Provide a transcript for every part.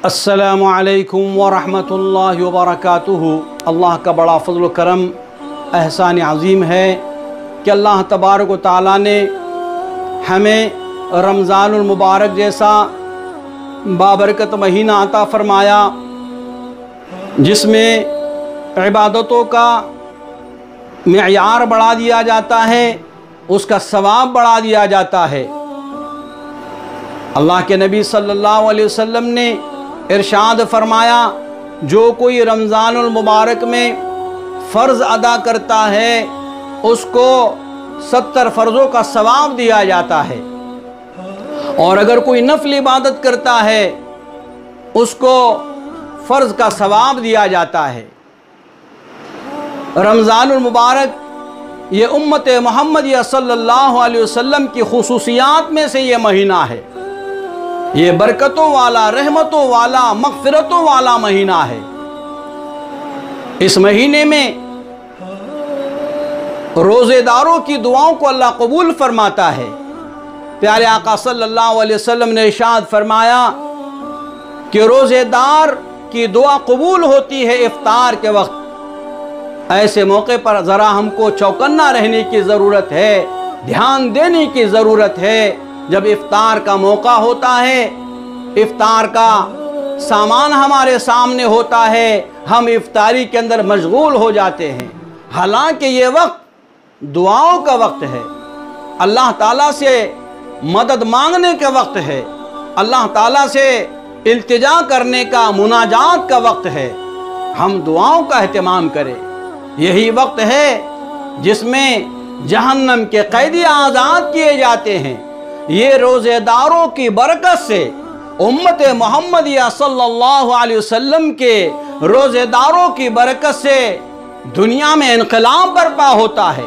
अस्सलामु अलैकुम वरहमतुल्लाहि वबरकातुहू। अल्लाह का बड़ा फ़ज़्ल व करम एहसान अज़ीम है कि अल्लाह तबारक व तआला ने हमें रमज़ानुल मुबारक जैसा बाबरकत महीना अता फ़रमाया, जिसमें इबादतों का मेयार बढ़ा दिया जाता है, उसका सवाब बढ़ा दिया जाता है। अल्लाह के नबी सल्लल्लाहु अलैहि वसल्लम ने इरशाद फरमाया, जो कोई रमज़ानुल मुबारक में फ़र्ज़ अदा करता है उसको 70 फ़र्ज़ों का सवाब दिया जाता है, और अगर कोई नफ़िल इबादत करता है उसको फ़र्ज़ का सवाब दिया जाता है। रमज़ानुल मुबारक ये उम्मत मुहम्मदिया सल्लल्लाहु अलैहि वसल्लम की खुसूसियात में से ये महीना है। ये बरकतों वाला, रहमतों वाला, मग़फ़िरतों वाला महीना है। इस महीने में रोज़ेदारों की दुआओं को अल्लाह कबूल फरमाता है। प्यारे आका सल्लल्लाहु अलैहि वसल्लम ने इरशाद फरमाया कि रोज़ेदार की दुआ कबूल होती है इफ्तार के वक्त। ऐसे मौके पर ज़रा हमको चौकन्ना रहने की ज़रूरत है, ध्यान देने की ज़रूरत है। जब इफ्तार का मौका होता है, इफ्तार का सामान हमारे सामने होता है, हम इफ्तारी के अंदर मशगूल हो जाते हैं। हालांकि ये वक्त दुआओं का वक्त है, अल्लाह ताला से मदद मांगने का वक्त है, अल्लाह ताला से इल्तिजा करने का, मुनाजात का वक्त है। हम दुआओं का एहतमाम करें। यही वक्त है जिसमें जहन्नम के कैदी आज़ाद किए जाते हैं। ये रोज़ेदारों की बरकत से, उम्मत मुहम्मदिया सल्लल्लाहु अलैहि वसल्लम के रोज़ेदारों की बरकत से दुनिया में इनक़लाब बर्पा होता है,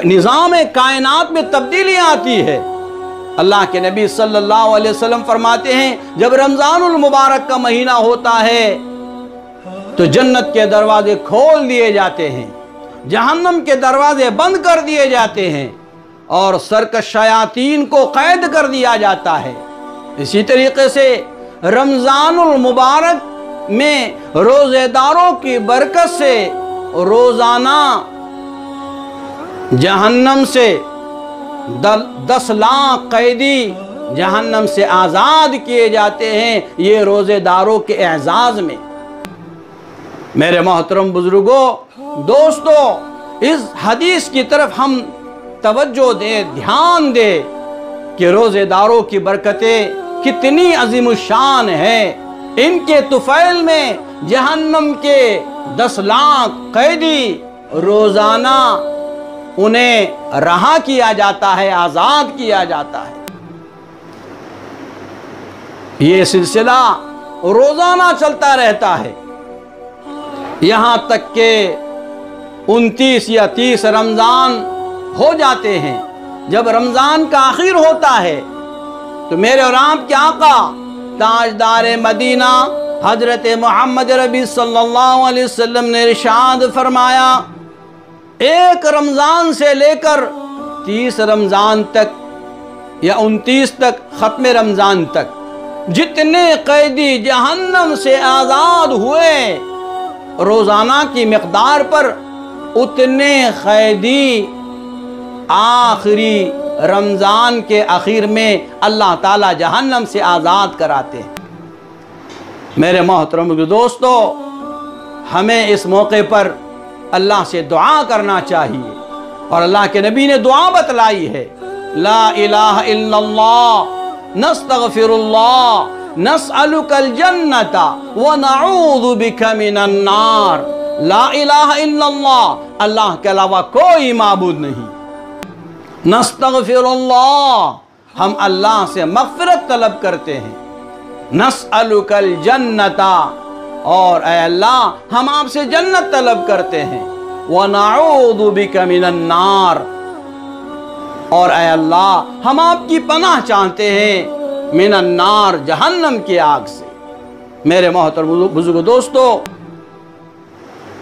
निज़ाम कायनात में तब्दीली आती है। अल्लाह के नबी सल्लल्लाहु अलैहि वसल्लम फरमाते हैं, जब रमज़ानुल मुबारक का महीना होता है तो जन्नत के दरवाजे खोल दिए जाते हैं, जहन्नम के दरवाजे बंद कर दिए जाते हैं, और सरकश शयातीन को कैद कर दिया जाता है। इसी तरीके से रमज़ानुल मुबारक में रोज़ेदारों की बरकत से रोज़ाना जहन्नम से 10 लाख कैदी जहन्नम से आज़ाद किए जाते हैं, ये रोज़ेदारों के एजाज़ में। मेरे मोहतरम बुजुर्गों, दोस्तों, इस हदीस की तरफ हम तवज्जो दें, ध्यान दें कि रोज़ेदारों की बरकतें कितनी अज़ीमुश्शान हैं। इनके तुफ़ैल में जहन्नम के 10 लाख कैदी रोज़ाना उन्हें रहा किया जाता है, आज़ाद किया जाता है। ये सिलसिला रोज़ाना चलता रहता है, यहाँ तक के 29 या 30 रमज़ान हो जाते हैं। जब रमज़ान का आखिर होता है तो मेरे और आपके आका ताजदार मदीना हजरत मोहम्मद रबी सल्लल्लाहु अलैहि वसल्लम ने इरशाद फरमाया, एक रमज़ान से लेकर 30 रमज़ान तक या 29 तक, ख़त्म रमज़ान तक, जितने कैदी जहन्नम से आज़ाद हुए, रोज़ाना की मिक़दार पर उतने कैदी आखिरी रमज़ान के आखिर में अल्लाह ताला जहन्नम से आज़ाद कराते हैं। मेरे मोहतरम दोस्तों, हमें इस मौके पर अल्लाह से दुआ करना चाहिए, और अल्लाह के नबी ने दुआ बतलाई है, ला इलाहा इल्लल्लाह नस्तगफिरुल्लाह नस्अलुकल जन्नता व नऊज़ु बिका मिनन नार। ला इलाहा इल्लल्लाह, अल्लाह के अलावा कोई माबूद नहीं। नस्तगफिरुल्लाह, हम अल्लाह से मग़फ़िरत तलब करते हैं। नस्अलुकल जन्नता, और ऐ अल्लाह हम आपसे जन्नत तलब करते हैं। व नऊज़ु बिका मिनन नार, और ऐ अल्लाह हम आपकी पनाह चाहते हैं मिनन नार, जहन्नम की आग से। मेरे मोहतरम बुजुर्ग दोस्तों,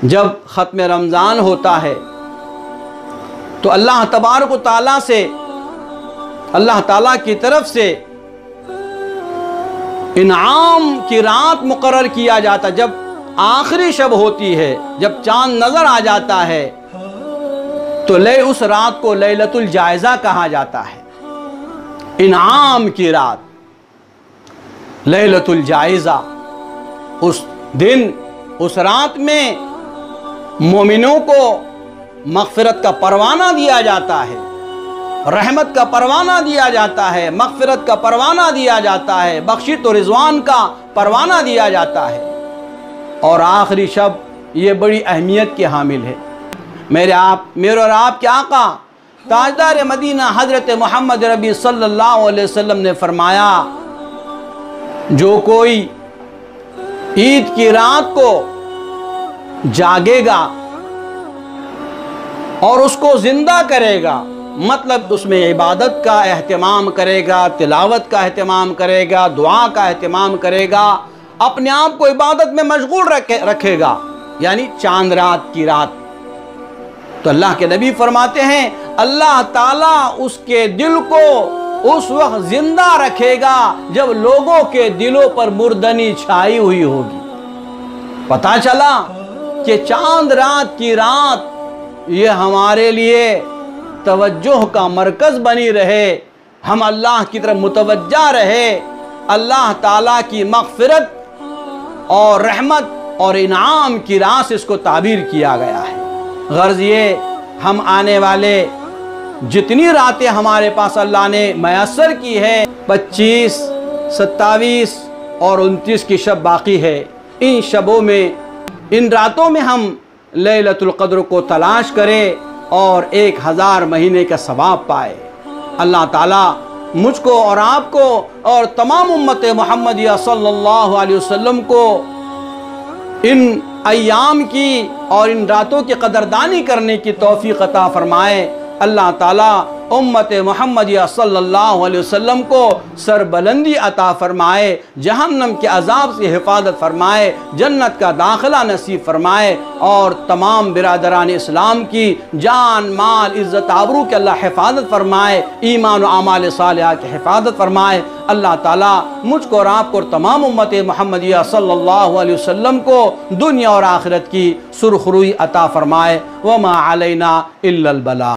जब ख़त्म रमज़ान होता है तो अल्लाह तबारक व तआला से, अल्लाह ताला की तरफ से انعام کی رات مقرر کیا جاتا، جب آخری شب ہوتی ہے، جب چاند نظر آ جاتا ہے تو اس رات کو لیلۃ الجائزہ کہا جاتا ہے، انعام کی رات، لیلۃ الجائزہ۔ اس دن، اس رات میں مومنوں کو مغفرت کا پروانہ دیا جاتا ہے، رحمت کا پروانہ دیا جاتا ہے، مغفرت کا پروانہ دیا جاتا ہے، بخشش و رضوان کا پروانہ دیا جاتا ہے۔ اور آخری شب یہ بڑی اہمیت کی حامل ہے۔ میرے اور آپ کے آقا تاجدار مدینہ حضرت محمد ربی صلی اللہ علیہ وسلم نے فرمایا، جو کوئی عید کی رات کو جاگے گا اور اس کو زندہ کرے گا، مطلب اس میں عبادت کا اہتمام کرے گا، تلاوت کا اہتمام کرے گا، دعا کا اہتمام کرے گا، اپنے آپ کو عبادت میں مشغول رکھے گا، یعنی چاند رات کی رات، تو اللہ کے نبی فرماتے ہیں اللہ تعالیٰ اس کے دل کو اس وقت زندہ رکھے گا جب لوگوں کے دلوں پر مردنی چھائی ہوئی ہوگی۔ پتہ چلا کہ چاند رات کی رات یہ ہمارے لیے توجہ کا مرکز بنی رہے، ہم اللہ کی طرف متوجہ رہے، اللہ تعالیٰ کی مغفرت اور رحمت اور انعام کی راہ سے اس کو تعبیر کیا گیا ہے۔ غرض یہ، ہم آنے والے جتنی راتیں ہمارے پاس اللہ نے میسر کی ہے، 25، 27 اور 29 کی شب باقی ہے، ان شبوں میں، ان راتوں میں ہم لیلۃ القدر کو تلاش کریں اور 1000 مہینے کا ثواب پائے۔ اللہ تعالیٰ مجھ کو اور آپ کو اور تمام امت محمدیہ صلی اللہ علیہ وسلم کو ان ایام کی اور ان راتوں کی قدردانی کرنے کی توفیق عطا فرمائے۔ اللہ تعالیٰ امت محمدیہ صلی اللہ علیہ وسلم کو سربلندی عطا فرمائے، جہنم کے عذاب سے حفاظت فرمائے، جنت کا داخلہ نصیب فرمائے، اور تمام برادران اسلام کی جان، مال، عزت، آبرو کے اللہ حفاظت فرمائے، ایمان و اعمال صالحہ کی حفاظت فرمائے۔ اللہ تعالیٰ مجھ کو اور آپ کو اور تمام امت محمدیہ صلی اللہ علیہ وسلم کو دنیا اور آخرت کی سرخروئی عطا فرمائے۔ وما علینا الا البلاغ۔